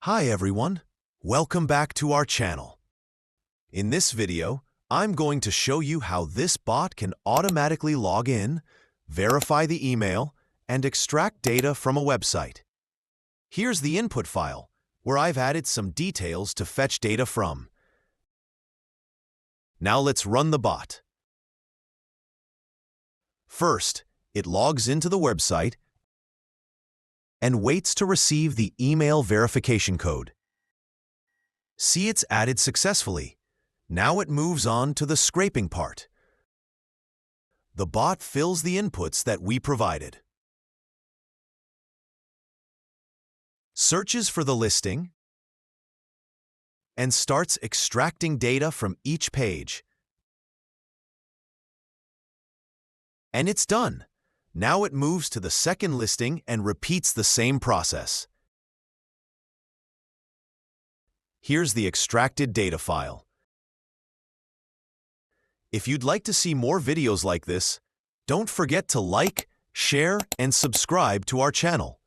Hi everyone, welcome back to our channel. In this video, I'm going to show you how this bot can automatically log in, verify the email, and extract data from a website. Here's the input file, where I've added some details to fetch data from. Now let's run the bot. First, it logs into the website and waits to receive the email verification code. See, it's added successfully. Now it moves on to the scraping part. The bot fills the inputs that we provided. Searches for the listing and starts extracting data from each page. And it's done. Now it moves to the second listing and repeats the same process. Here's the extracted data file. If you'd like to see more videos like this, don't forget to like, share, and subscribe to our channel.